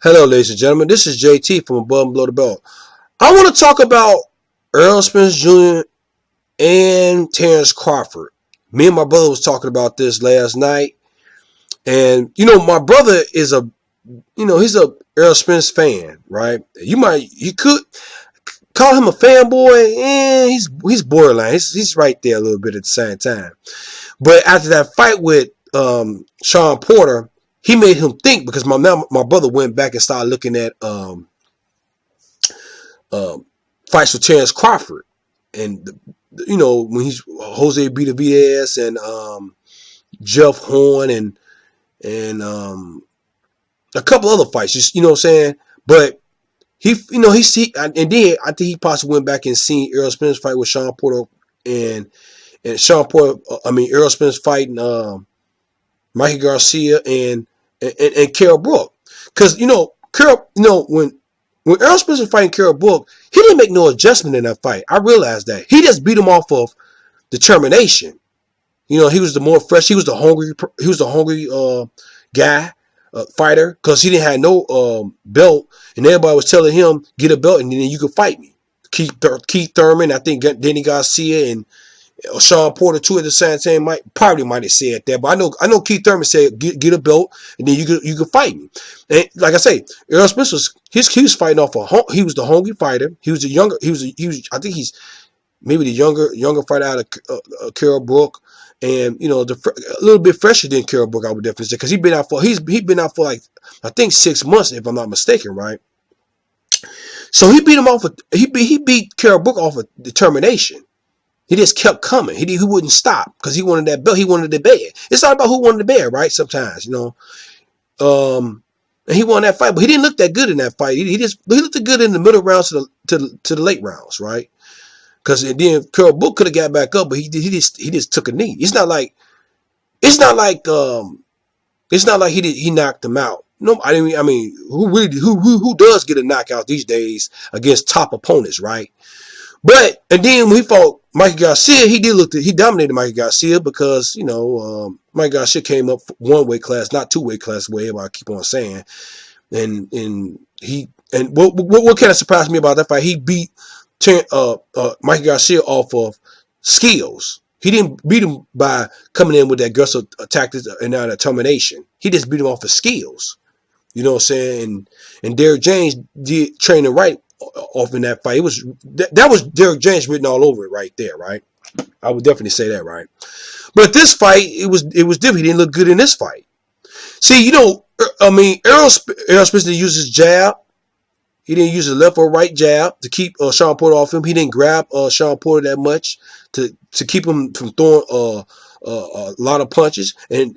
Hello, ladies and gentlemen. This is JT from Above and Below the Belt. I want to talk about Errol Spence Jr. and Terence Crawford. Me and my brother was talking about this last night, and my brother is he's a Errol Spence fan, right? You could call him a fanboy, and he's borderline. He's right there a little bit at the same time. But after that fight with Sean Porter, he made him think because my brother went back and started looking at fights with Terence Crawford, and when he's Jose Benavidez and Jeff Horn and a couple other fights, just what I'm saying. But he and then I think he possibly went back and seen Errol Spence fight with Sean Porter and Errol Spence fighting Mikey Garcia and Carol Brook, because when Errol Spence was fighting Carol Brook, he didn't make no adjustment in that fight. I realized that he just beat him off of determination. He was the more fresh. He was the hungry guy, fighter, because he didn't have no belt, and everybody was telling him get a belt and then you could fight me. Keith Thurman, I think Danny Garcia and Sean Porter too at the same time might have said that, but I know Keith Thurman said get a belt and then you could fight me. And like I say, Errol Spence he was fighting off he was the hungry fighter. He was I think he's maybe the younger fighter out of Carol Brook, and a little bit fresher than Carol Brook, I would definitely say, because he's been out for like I think 6 months if I'm not mistaken, right? So he beat him off he beat Carol Brook off of determination. He just kept coming. He wouldn't stop because he wanted that belt. He wanted the bed. It's not about who wanted the bed, right? Sometimes, and he won that fight, but he didn't look that good in that fight. He looked good in the middle rounds to the late rounds, right? Because then Carol Brook could have got back up, but he just took a knee. It's not like he knocked him out. No, I mean, who does get a knockout these days against top opponents, right? But and then when he fought Mikey Garcia, he dominated Mikey Garcia because Mikey Garcia came up one weight class, not two weight class way. I keep on saying, and what kind of surprised me about that fight, he beat Mikey Garcia off of skills. He didn't beat him by coming in with that aggressive tactics and determination. He just beat him off of skills. You know what I'm saying? And Derrick James did training right off in that fight. That was Derrick James written all over it right there, right? I would definitely say that, right? But this fight, it was different. He didn't look good in this fight. See, Errol Spence didn't use his jab. He didn't use his left or right jab to keep Sean Porter off him. He didn't grab Sean Porter that much to keep him from throwing a lot of punches. And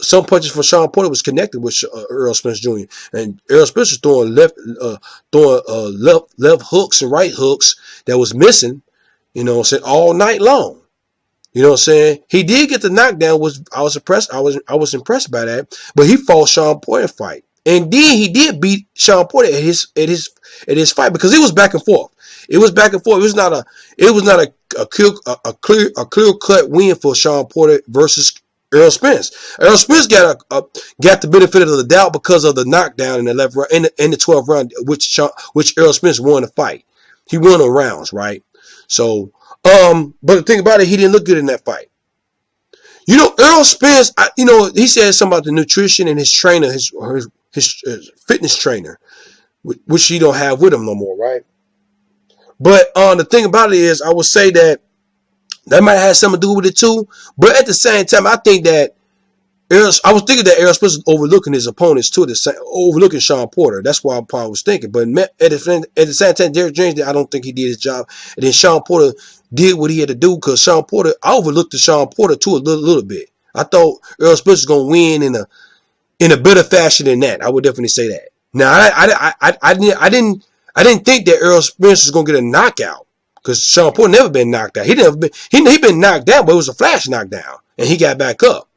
some punches from Sean Porter was connected with Errol Spence Jr. And Errol Spence was throwing left hooks and right hooks that was missing, all night long. You know what I'm saying? He did get the knockdown. I was impressed. I was impressed by that. But he fought Sean Porter fight, and then he did beat Sean Porter at his fight because it was back and forth. It was back and forth. It was not a clear cut win for Sean Porter versus Errol Spence. Errol Spence got the benefit of the doubt because of the knockdown in the 11th round, in the 12th round, which Errol Spence won the fight. He won on rounds, right? So, but the thing about it, he didn't look good in that fight. Errol Spence, he said something about the nutrition and his trainer, his fitness trainer, which he don't have with him no more, right? But the thing about it is, I would say that might have something to do with it too. But at the same time, I think that I was thinking that Errol Spence was overlooking his opponents too, overlooking Sean Porter. That's why I probably was thinking. But at the same time, Derrick James, I don't think he did his job. And then Sean Porter did what he had to do because I overlooked Sean Porter too a little bit. I thought Errol Spence was going to win in a better fashion than that. I would definitely say that. Now, I didn't think that Errol Spence was going to get a knockout. Because Sean Porter never been knocked out. He been knocked down, but it was a flash knockdown, and he got back up.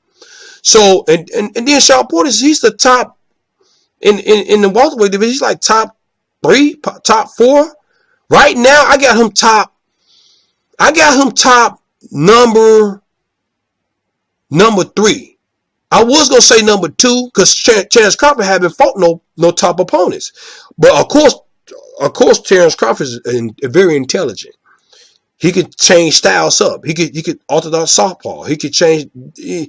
So and then Sean Porter, he's the top in the welterweight division. He's like top 3, top 4 right now. I got him top number 3. I was gonna say number two because Terence Crawford haven't fought no top opponents, but of course, Terence Crawford is very intelligent. He could change styles up. He could orthodox southpaw. He could change. He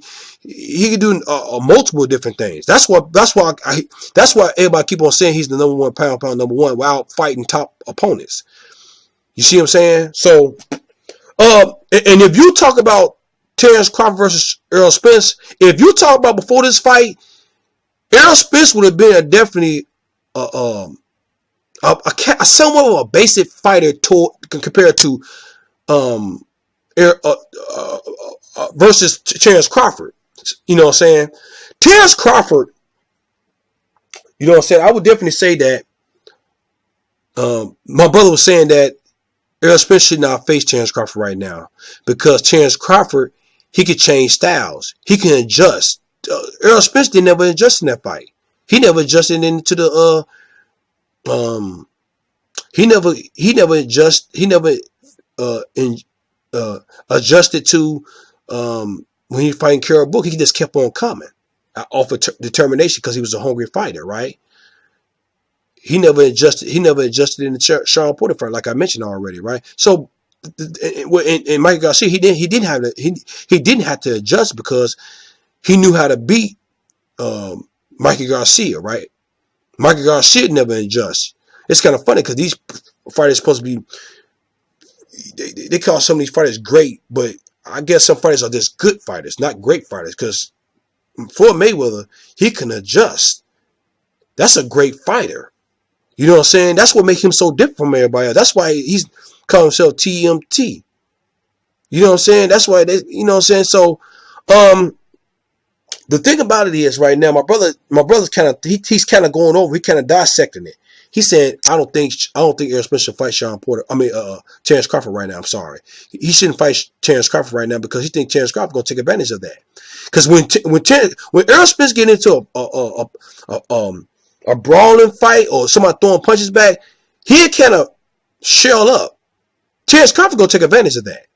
could do multiple different things. That's why everybody keep on saying he's the number one pound number one while fighting top opponents. You see what I'm saying? So, and if you talk about Terence Crawford versus Errol Spence, if you talk about before this fight, Errol Spence would have been definitely somewhat of a basic fighter compared to versus Terence Crawford. You know what I'm saying? Terence Crawford, you know what I'm saying? I would definitely say that my brother was saying that Errol Spence should not face Terence Crawford right now because Terence Crawford, he could change styles. He can adjust. Errol Spence didn't never adjust in that fight. He never adjusted into the adjusted to when he fighting Carol Book. He just kept on coming off of determination because he was a hungry fighter, right? He never adjusted in the Sean Porter fight, like I mentioned already, right? So, in Mikey Garcia, he didn't have to adjust because he knew how to beat Mikey Garcia, right? Mikey Garcia never adjusts. It's kind of funny because these fighters supposed to be. They call some of these fighters great, but I guess some fighters are just good fighters, not great fighters. Because Floyd Mayweather, he can adjust. That's a great fighter. You know what I'm saying? That's what makes him so different from everybody else. That's why he's calling himself TMT. You know what I'm saying? That's why you know what I'm saying? So, the thing about it is right now, my brother's kind of he's kind of going over, he kind of dissecting it. He said, I don't think Errol Spence should fight Terence Crawford right now. I'm sorry. He shouldn't fight Terence Crawford right now because he thinks Terence Crawford going to take advantage of that. Because when Errol Spence get into a brawling fight or somebody throwing punches back, he'll kind of shell up. Terence Crawford going to take advantage of that.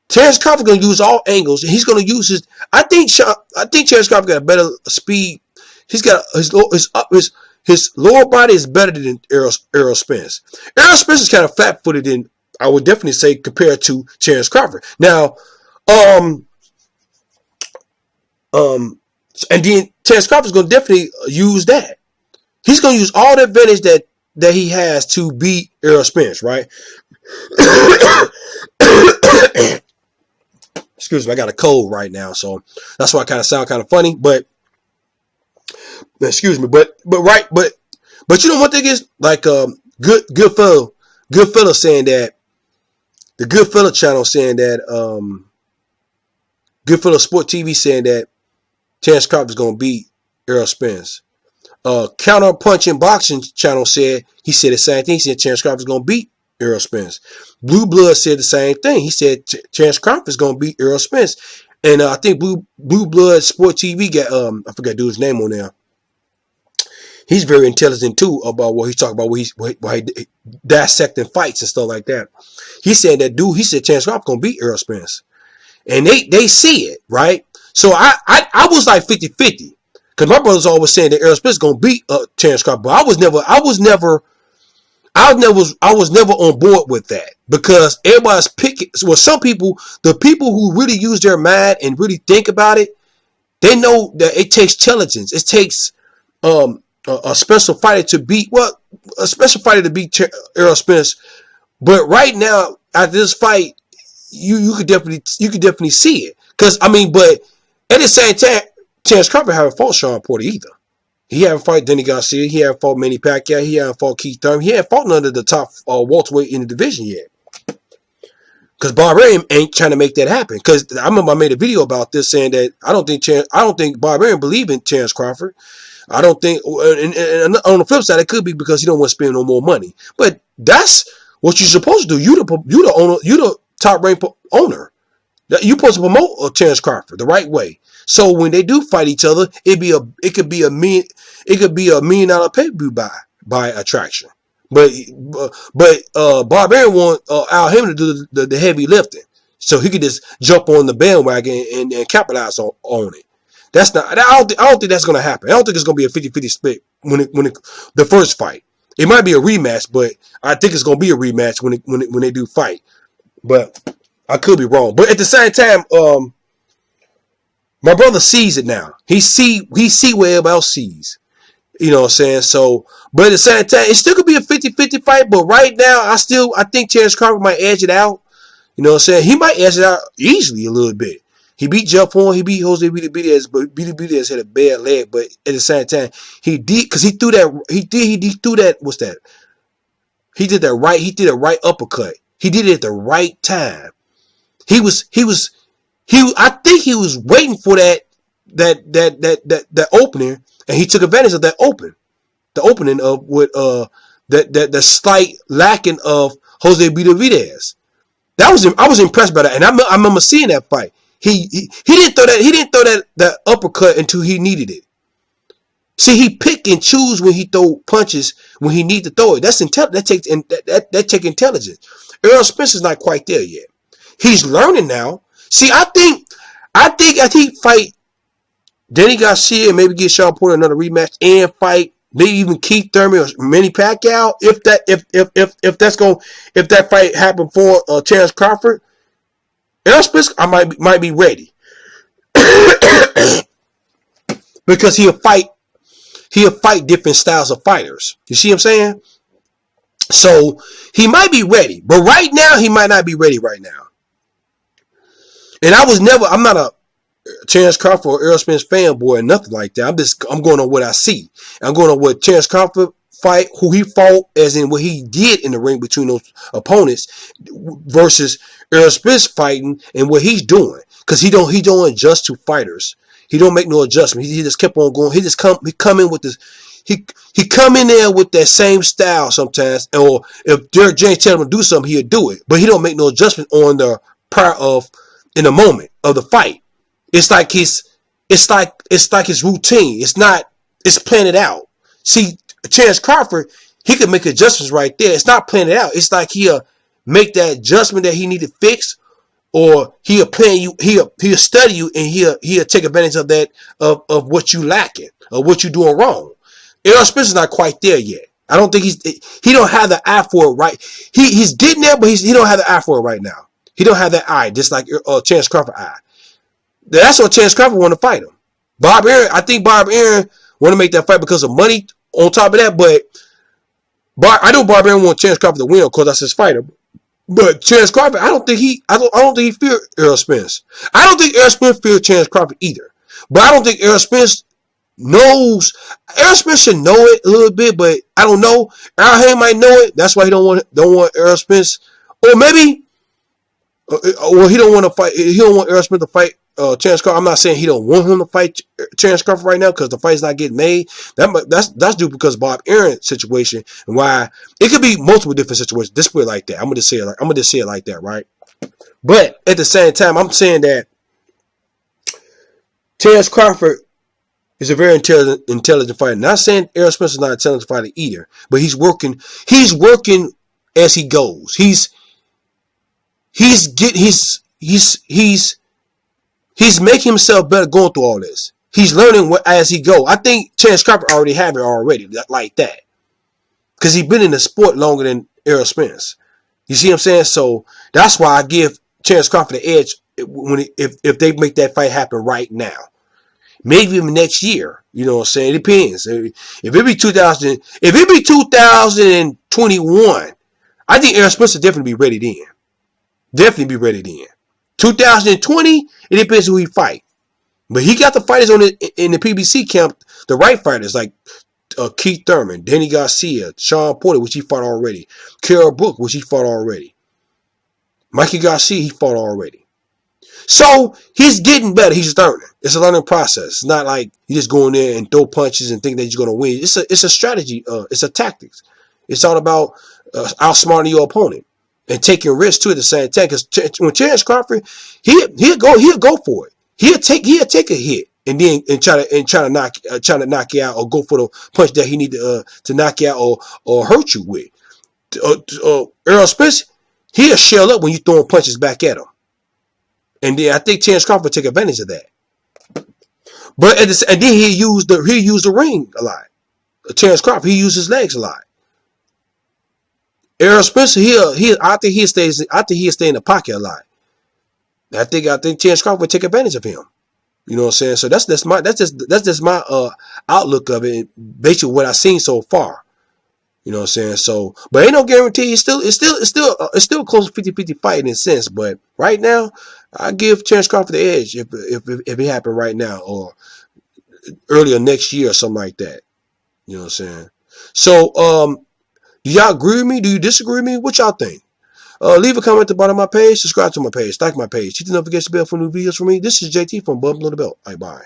Terence Crawford going to use all angles, and he's going to use his. I think Terence Crawford got a better speed. He's got his lower body is better than Errol Spence. Errol Spence is kind of flat-footed, in I would definitely say compared to Terence Crawford. Now, and then Terence Crawford is going to definitely use that. He's going to use all the advantage that he has to beat Errol Spence, right? Excuse me, I got a cold right now, so that's why I kind of sound kind of funny. But excuse me, but you know what thing is like good fella saying that the Good Fella channel saying that Good Fella Sport TV saying that Terence Crawford is gonna beat Errol Spence. Counter Punching Boxing channel said the same thing. He said Terence Crawford is gonna beat Errol Spence. Blue Blood said the same thing. He said Terence Crawford is gonna beat Errol Spence. And I think Blue Blood Sport TV got I forgot dude's name on there. He's very intelligent too about what he's talking about. Why he dissecting fights and stuff like that. He said Terence Crawford gonna beat Errol Spence, and they see it right. So I was like 50-50 because my brother's always saying that Errol Spence gonna beat Terence Crawford, but I was never on board with that because everybody's picking. Well, some people, the people who really use their mind and really think about it, they know that it takes intelligence. It takes a special fighter to beat Errol Spence. But right now, after this fight, you could definitely see it. Because but at the same time, Terence Crawford haven't fought Sean Porter either. He haven't fought Denny Garcia. He haven't fought Manny Pacquiao. He haven't fought Keith Thurman. He haven't fought none of the top welterweight in the division yet. Because Barbarian ain't trying to make that happen. Because I remember I made a video about this saying that I don't think Barbarian believe in Terence Crawford. I don't think, and on the flip side, it could be because he don't want to spend no more money. But that's what you're supposed to do. You the owner. You the top ranked owner. You're supposed to promote Terence Crawford the right way. So when they do fight each other, it could be a $1 million pay-per-view by attraction. But Barbarian want Al Hammond to do the heavy lifting, so he could just jump on the bandwagon and capitalize on it. That's not. I don't think that's gonna happen. I don't think it's gonna be a 50-50 split when the first fight. It might be a rematch, but I think it's gonna be a rematch when they do fight. But I could be wrong. But at the same time, my brother sees it now. He see what everybody else sees. You know what I'm saying? So, but at the same time, it still could be a 50-50 fight. But right now, I think Terence Crawford might edge it out. You know what I'm saying? He might edge it out easily a little bit. He beat Jeff Horn. He beat Jose Benavidez, but Benavidez had a bad leg. But at the same time, he did, because he threw that. He threw that. What's that? He did that right. He did a right uppercut. He did it at the right time. I think he was waiting for that opening, and he took advantage of that opening of with the slight lacking of Jose Benavidez. I was impressed by that, and I remember seeing that fight. He didn't throw that uppercut until he needed it. See, he pick and choose when he throw punches when he need to throw it. That takes intelligence. Errol Spence is not quite there yet. He's learning now. See, I think as he fight Danny Garcia and maybe get Sean Porter another rematch and fight maybe even Keith Thurman or Manny Pacquiao, if that fight happened for Terence Crawford, Errol Spence might be ready because he'll fight different styles of fighters. You see what I'm saying? So he might be ready, but right now he might not be ready right now. And I'm not a Terence Crawford or Errol Spence fanboy or nothing like that. I'm going on what I see. I'm going on what Terence Crawford fight, who he fought, as in what he did in the ring between those opponents, versus Errol Spence fighting and what he's doing. Because he don't adjust to fighters. He don't make no adjustment. He just kept on going. He come in with this. He come in there with that same style sometimes. Or if Derek James tell him to do something, he'll do it. But he don't make no adjustment on the prior of in the moment of the fight. It's like his routine. It's planned out. See, Terence Crawford, he could make adjustments right there. It's not planned out. It's like he'll make that adjustment that he need to fix, or he'll plan you. He'll study you, and he'll take advantage of that of what you lacking or what you doing wrong. Errol Spence is not quite there yet. I don't think he don't have the eye for it right. He's getting there, but he don't have the eye for it right now. He don't have that eye, just like Terence Crawford eye. That's what Terence Crawford want to fight him. I think Bob Aaron want to make that fight because of money on top of that, but I know Bob Aaron want Terence Crawford to win because that's his fighter. But Terence Crawford, I don't think he fear Errol Spence. I don't think Errol Spence fears Terence Crawford either. But I don't think Errol Spence knows. Errol Spence should know it a little bit, but I don't know. Errol Hayne might know it. That's why he don't want Errol Spence, or maybe. Well, he don't want to fight. He don't want Errol Spence to fight Terence Crawford. I'm not saying he don't want him to fight Terence Crawford right now because the fight's not getting made. That's due because of Bob Aaron's situation, and why it could be multiple different situations. This way like that. I'm gonna just say it like that, right? But at the same time, I'm saying that Terence Crawford is a very intelligent fighter. Not saying Errol Spence is not an intelligent fighter either, but he's working as he goes. He's making himself better going through all this. He's learning as he go. I think Terence Crawford already have it already like that, because he's been in the sport longer than Errol Spence. You see what I'm saying? So that's why I give Terence Crawford the edge if they make that fight happen right now. Maybe even next year. You know what I'm saying? It depends. If it be 2021, I think Errol Spence will definitely be ready then. 2020, it depends who he fight. But he got the fighters in the PBC camp, the right fighters like Keith Thurman, Danny Garcia, Sean Porter, which he fought already, Carol Brook, which he fought already, Mikey Garcia, he fought already. So he's getting better. He's learning. It's a learning process. It's not like you just go in there and throw punches and think that you're going to win. It's a strategy. It's a tactics. It's all about outsmarting your opponent and taking risks too at the same time. Because when Terence Crawford, he'll go for it. He'll take a hit and then try to knock you out, or go for the punch that he need to knock you out or hurt you with. Errol Spence, he'll shell up when you throwing punches back at him. And then I think Terence Crawford take advantage of that. But and then he used the ring a lot. Terence Crawford, he used his legs a lot. Errol Spencer, I think he stays in the pocket a lot. I think Terence Crawford would take advantage of him. You know what I'm saying? So that's just my outlook of it, based on what I've seen so far. You know what I'm saying? So, but ain't no guarantee. It's still a close 50-50 fight in a sense. But right now, I give Terence Crawford the edge if it happened right now or earlier next year or something like that. You know what I'm saying? So, do y'all agree with me? Do you disagree with me? What y'all think? Leave a comment at the bottom of my page. Subscribe to my page. Like my page. Hit the notification bell for new videos from me. This is JT from Bub Below the Belt. Bye.